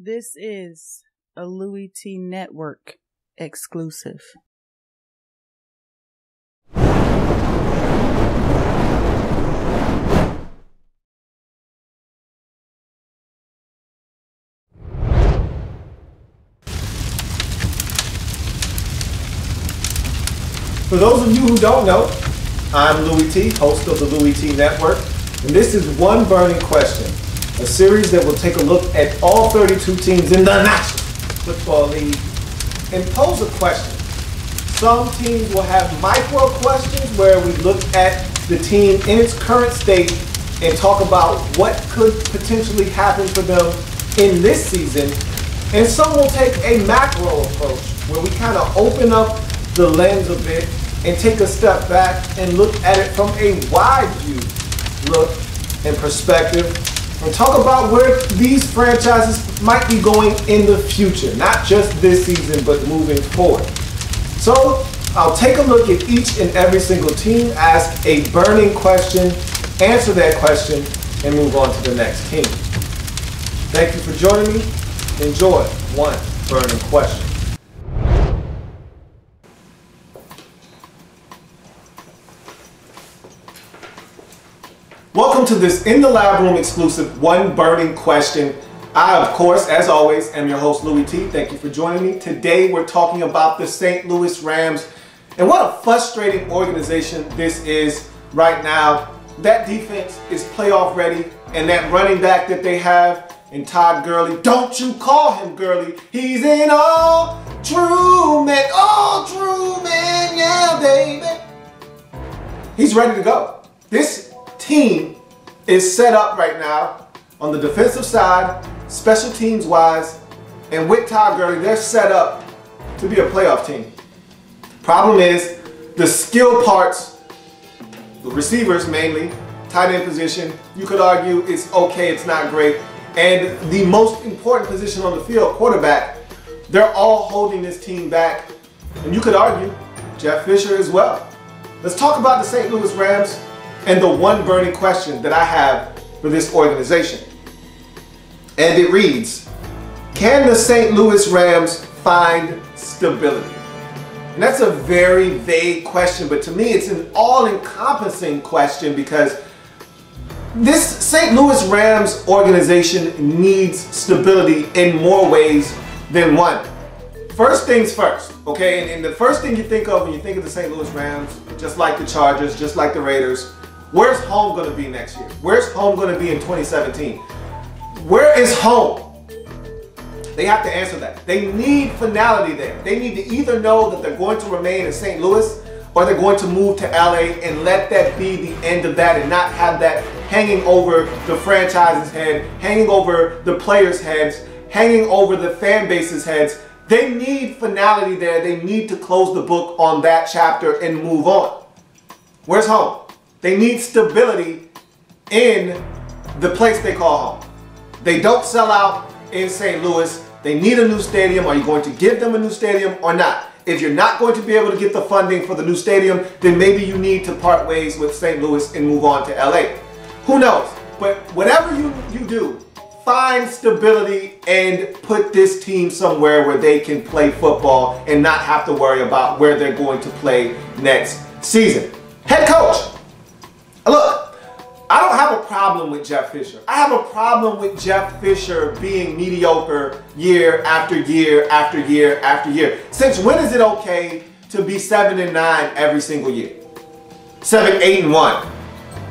This is a Louie Tee Network exclusive. For those of you who don't know, I'm Louie Tee, host of the Louie Tee Network, and this is One Burning Question, a series that will take a look at all 32 teams in the National Football League and pose a question. Some teams will have micro questions where we look at the team in its current state and talk about what could potentially happen for them in this season, and some will take a macro approach where we kind of open up the lens a bit and take a step back and look at it from a wide view look and perspective and talk about where these franchises might be going in the future, not just this season but moving forward. So I'll take a look at each and every single team, ask a burning question, answer that question, and move on to the next team. Thank you for joining me. Enjoy One Burning Question. Welcome to this In the Lab Room exclusive One Burning Question. I, of course, as always, am your host, Louie Tee. Thank you for joining me. Today, we're talking about the St. Louis Rams and what a frustrating organization this is right now. That defense is playoff ready, and that running back that they have in Todd Gurley, don't you call him Gurley. He's an all true man, yeah, baby. He's ready to go. This team is set up right now on the defensive side, special teams wise, and with Todd Gurley, they're set up to be a playoff team. Problem is, the skill parts, the receivers mainly, tight end position, you could argue it's okay, it's not great, and the most important position on the field, quarterback, they're all holding this team back, and you could argue Jeff Fisher as well. Let's talk about the St. Louis Rams and the one burning question that I have for this organization. And it reads, can the St. Louis Rams find stability? And that's a very vague question, but to me it's an all-encompassing question because this St. Louis Rams organization needs stability in more ways than one. First things first, okay? And the first thing you think of when you think of the St. Louis Rams, just like the Chargers, just like the Raiders, where's home going to be next year? Where's home going to be in 2017? Where is home? They have to answer that. They need finality there. They need to either know that they're going to remain in St. Louis or they're going to move to LA and let that be the end of that and not have that hanging over the franchise's head, hanging over the players' heads, hanging over the fan base's heads. They need finality there. They need to close the book on that chapter and move on. Where's home? They need stability in the place they call home. They don't sell out in St. Louis. They need a new stadium. Are you going to give them a new stadium or not? If you're not going to be able to get the funding for the new stadium, then maybe you need to part ways with St. Louis and move on to LA. Who knows? But whatever you do, find stability and put this team somewhere where they can play football and not have to worry about where they're going to play next season. Head coach. Look, I don't have a problem with Jeff Fisher. I have a problem with Jeff Fisher being mediocre year after year after year after year. Since when is it okay to be 7-9 every single year? 7-8-1,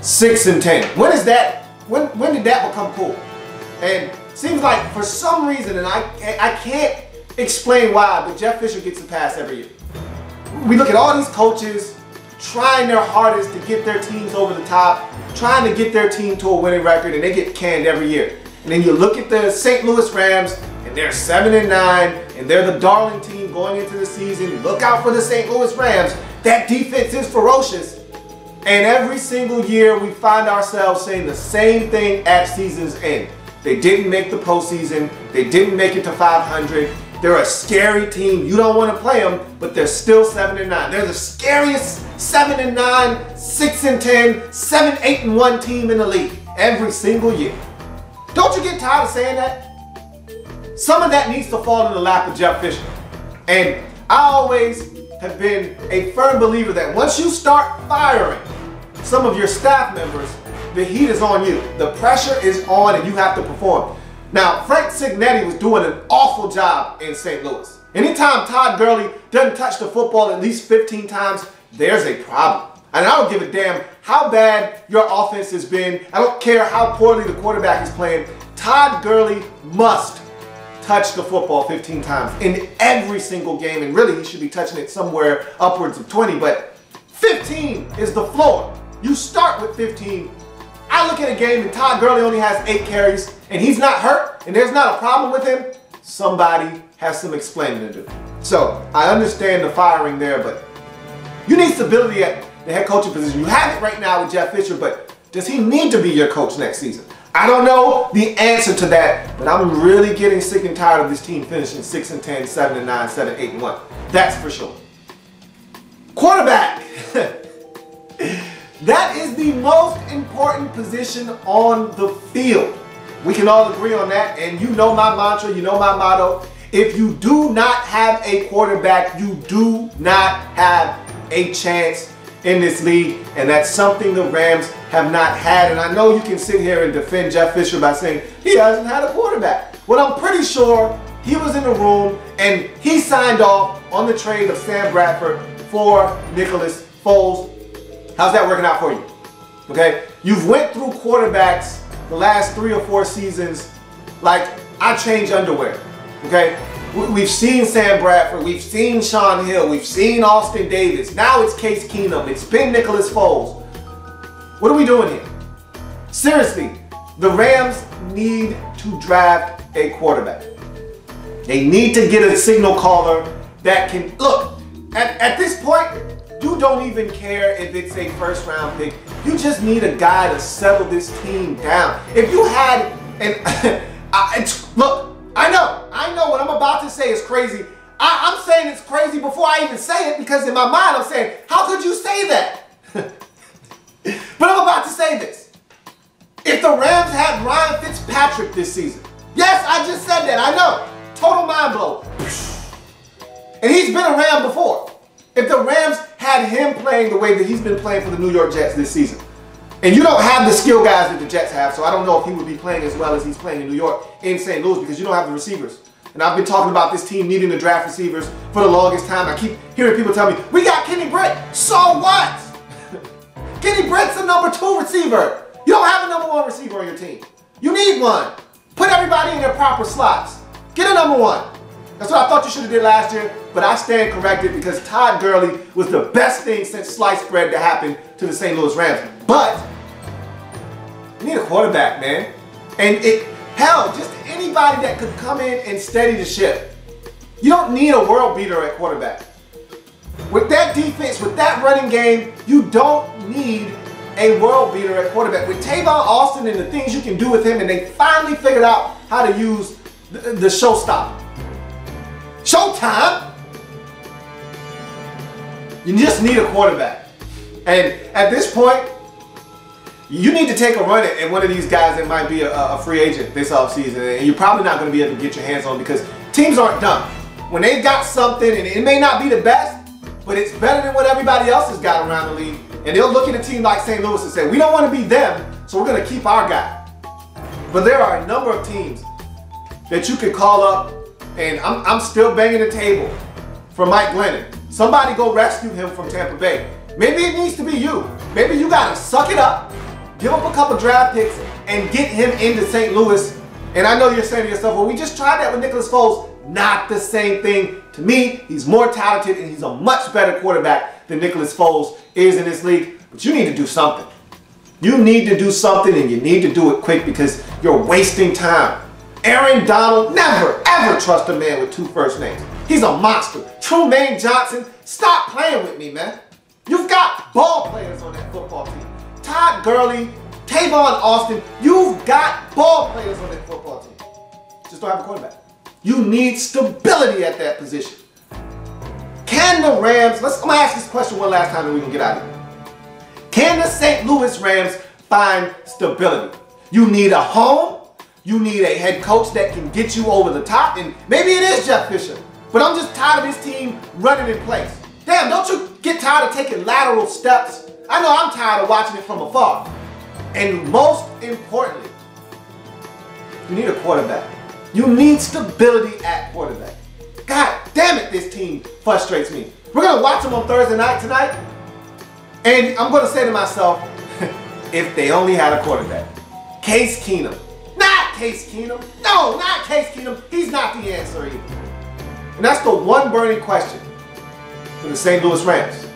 6-10. When is that? When did that become cool? And it seems like for some reason, and I can't explain why, but Jeff Fisher gets a pass every year. We look at all these coaches trying their hardest to get their teams over the top, trying to get their team to a winning record, and they get canned every year. And then you look at the St. Louis Rams, and they're 7-9, and they're the darling team going into the season. Look out for the St. Louis Rams. That defense is ferocious. And every single year we find ourselves saying the same thing at season's end. They didn't make the postseason. They didn't make it to 500. They're a scary team. You don't want to play them, but they're still 7-9. They're the scariest 7-9, 6-10, 7-8-1 team in the league every single year. Don't you get tired of saying that? some of that needs to fall in the lap of Jeff Fisher. And I always have been a firm believer that once you start firing some of your staff members, the heat is on you. The pressure is on and you have to perform. Now, Frank Cignetti was doing an awful job in St. Louis. Anytime Todd Gurley doesn't touch the football at least 15 times, there's a problem. And I don't give a damn how bad your offense has been. I don't care how poorly the quarterback is playing. Todd Gurley must touch the football 15 times in every single game. And really, he should be touching it somewhere upwards of 20. But 15 is the floor. You start with 15. I look at a game and Todd Gurley only has 8 carries and he's not hurt and there's not a problem with him. Somebody has some explaining to do. So I understand the firing there, but you need stability at the head coaching position. You have it right now with Jeff Fisher, but does he need to be your coach next season? I don't know the answer to that, but I'm really getting sick and tired of this team finishing 6-10, 7-9, 7-8, 1. That's for sure. Quarterback. That is the most important position on the field. We can all agree on that, and you know my mantra, you know my motto. If you do not have a quarterback, you do not have a chance in this league, and that's something the Rams have not had. And I know you can sit here and defend Jeff Fisher by saying he hasn't had a quarterback. Well, I'm pretty sure he was in the room and he signed off on the trade of Sam Bradford for Nicholas Foles. How's that working out for you? Okay, you've went through quarterbacks the last 3 or 4 seasons like I change underwear. Okay, we've seen Sam Bradford, we've seen Sean Hill, we've seen Austin Davis. Now it's Case Keenum, it's been Nicholas Foles. What are we doing here? Seriously, the Rams need to draft a quarterback. They need to get a signal caller that can, look, at this point, you don't even care if it's a first-round pick. You just need a guy to settle this team down. If you had look, I know what I'm about to say is crazy. I'm saying it's crazy before I even say it because in my mind I'm saying, how could you say that? But I'm about to say this. If the Rams had Ryan Fitzpatrick this season, yes, I just said that, I know. Total mind blow. And he's been a Ram before. If the Rams had him playing the way that he's been playing for the New York Jets this season, and you don't have the skill guys that the Jets have, so I don't know if he would be playing as well as he's playing in New York, in St. Louis, because you don't have the receivers. And I've been talking about this team needing to draft receivers for the longest time. I keep hearing people tell me, we got Kenny Britt. So what? Kenny Britt's a number 2 receiver. You don't have a number 1 receiver on your team. You need one. Put everybody in their proper slots. Get a number 1. That's what I thought you should have did last year, but I stand corrected because Todd Gurley was the best thing since sliced bread to happen to the St. Louis Rams. But you need a quarterback, man. And hell, just anybody that could come in and steady the ship. You don't need a world beater at quarterback. With that defense, with that running game, you don't need a world beater at quarterback. With Tavon Austin and the things you can do with him, and they finally figured out how to use the showstopper. Showtime! You just need a quarterback. And at this point, you need to take a run at one of these guys that might be a free agent this offseason, and you're probably not going to be able to get your hands on because teams aren't dumb. When they've got something, and it may not be the best, but it's better than what everybody else has got around the league, and they'll look at a team like St. Louis and say, we don't want to be them, so we're going to keep our guy. But there are a number of teams that you could call up, and I'm still banging the table for Mike Glennon. Somebody go rescue him from Tampa Bay. Maybe it needs to be you. Maybe you got to suck it up, give up a couple draft picks, and get him into St. Louis. And I know you're saying to yourself, well, we just tried that with Nicholas Foles. Not the same thing. To me, he's more talented and he's a much better quarterback than Nicholas Foles is in this league. But you need to do something. You need to do something, and you need to do it quick because you're wasting time. Aaron Donald, never, ever trust a man with 2 first names. He's a monster. Trumaine Johnson, stop playing with me, man. You've got ball players on that football team. Todd Gurley, Tavon Austin, you've got ball players on that football team. Just don't have a quarterback. You need stability at that position. Can the Rams, I'm going to ask this question one last time and we can get out of here. Can the St. Louis Rams find stability? You need a home, You need a head coach that can get you over the top, and maybe it is Jeff Fisher. But I'm just tired of this team running in place. Damn, don't you get tired of taking lateral steps? I know I'm tired of watching it from afar. And most importantly, you need a quarterback. You need stability at quarterback. God damn it, this team frustrates me. We're going to watch them on Thursday night tonight. And I'm going to say to myself, if they only had a quarterback. Case Keenum. Not Case Keenum. No, not Case Keenum. He's not the answer either. And that's the one burning question for the St. Louis Rams.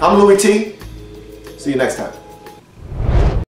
I'm Louie Tee. See you next time.